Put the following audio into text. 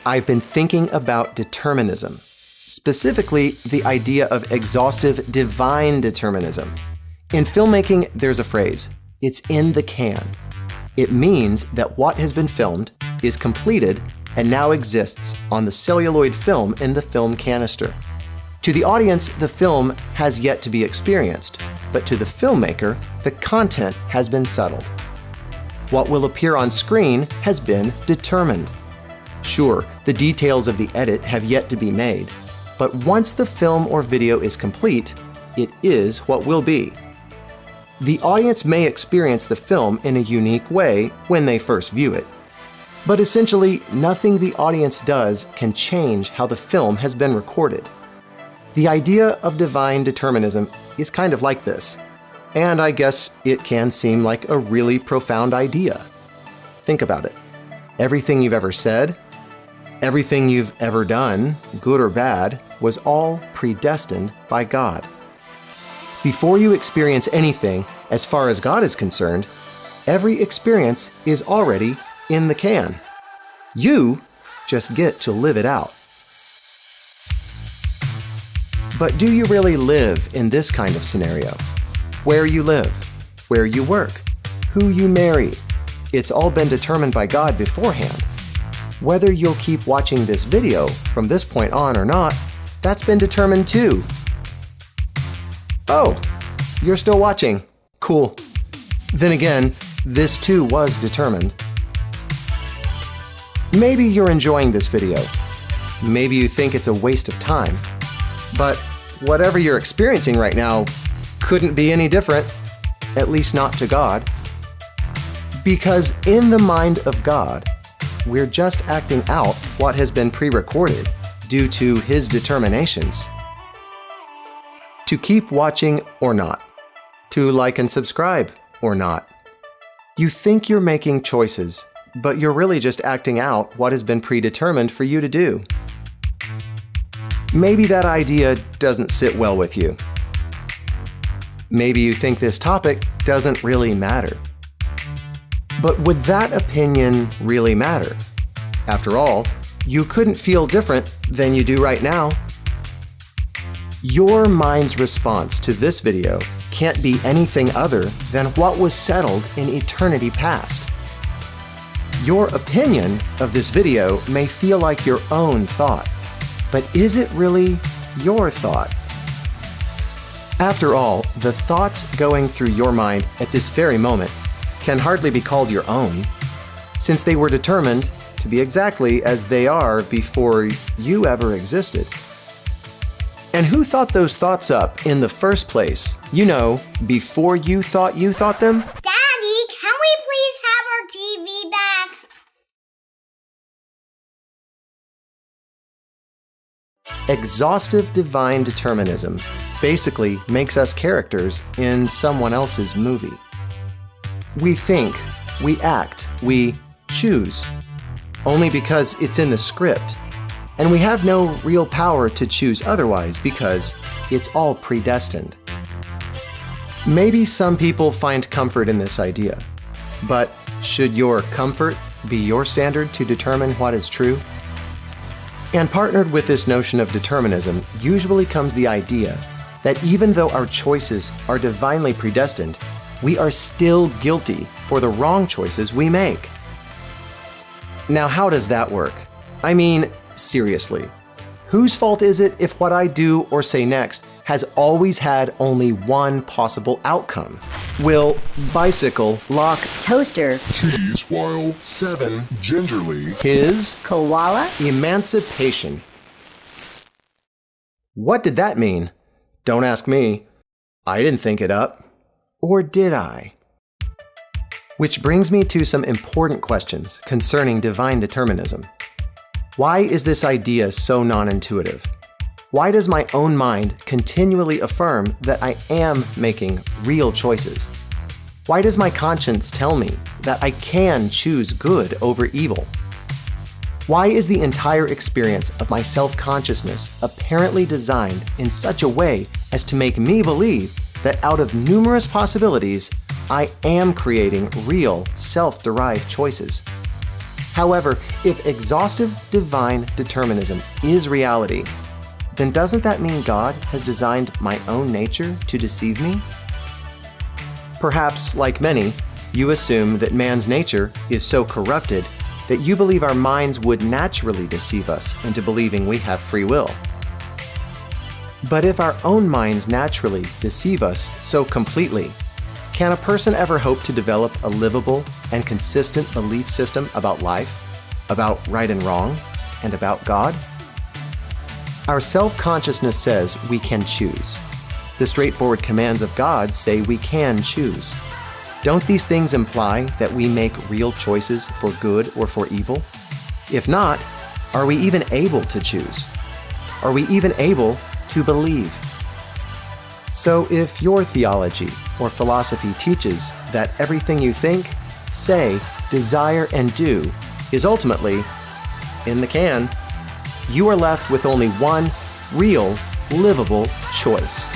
I've been thinking about determinism, specifically the idea of exhaustive divine determinism. In filmmaking, there's a phrase, "It's in the can." It means that what has been filmed is completed and now exists on the celluloid film in the film canister. To the audience, the film has yet to be experienced, but to the filmmaker, the content has been settled. What will appear on screen has been determined. Sure, the details of the edit have yet to be made, but once the film or video is complete, it is what will be. The audience may experience the film in a unique way when they first view it, but essentially nothing the audience does can change how the film has been recorded. The idea of divine determinism is kind of like this, and I guess it can seem like a really profound idea. Think about it. Everything you've ever said, everything you've ever done, good or bad, was all predestined by God. Before you experience anything, as far as God is concerned, every experience is already in the can. You just get to live it out. But do you really live in this kind of scenario? Where you live, where you work, who you marry, it's all been determined by God beforehand. Whether you'll keep watching this video from this point on or not, that's been determined too. Oh, you're still watching. Cool. Then again, this too was determined. Maybe you're enjoying this video. Maybe you think it's a waste of time. But whatever you're experiencing right now couldn't be any different, at least not to God. Because in the mind of God, we're just acting out what has been pre-recorded due to His determinations. To keep watching or not. To like and subscribe or not. You think you're making choices, but you're really just acting out what has been predetermined for you to do. Maybe that idea doesn't sit well with you. Maybe you think this topic doesn't really matter. But would that opinion really matter? After all, you couldn't feel different than you do right now. Your mind's response to this video can't be anything other than what was settled in eternity past. Your opinion of this video may feel like your own thought, but is it really your thought? After all, the thoughts going through your mind at this very moment can hardly be called your own, since they were determined to be exactly as they are before you ever existed. And who thought those thoughts up in the first place? You know, before you thought them? Daddy, can we please have our TV back? Exhaustive divine determinism basically makes us characters in someone else's movie. We think, we act, we choose, only because it's in the script. And we have no real power to choose otherwise because it's all predestined. Maybe some people find comfort in this idea, but should your comfort be your standard to determine what is true? And partnered with this notion of determinism usually comes the idea that even though our choices are divinely predestined, we are still guilty for the wrong choices we make. Now, how does that work? I mean, seriously, whose fault is it if what I do or say next has always had only one possible outcome? Will bicycle lock Toaster cheese while 7 gingerly his koala emancipation? What did that mean? Don't ask me. I didn't think it up. Or did I? Which brings me to some important questions concerning divine determinism. Why is this idea so non-intuitive? Why does my own mind continually affirm that I am making real choices? Why does my conscience tell me that I can choose good over evil? Why is the entire experience of my self-consciousness apparently designed in such a way as to make me believe that out of numerous possibilities, I am creating real self-derived choices? However, if exhaustive divine determinism is reality, then doesn't that mean God has designed my own nature to deceive me? Perhaps, like many, you assume that man's nature is so corrupted that you believe our minds would naturally deceive us into believing we have free will. But if our own minds naturally deceive us so completely, can a person ever hope to develop a livable and consistent belief system about life, about right and wrong, and about God? Our self-consciousness says we can choose. The straightforward commands of God say we can choose. Don't these things imply that we make real choices for good or for evil? If not, are we even able to choose? Are we even able to believe? So if your theology or philosophy teaches that everything you think, say, desire, and do is ultimately in the can, you are left with only one real, livable choice.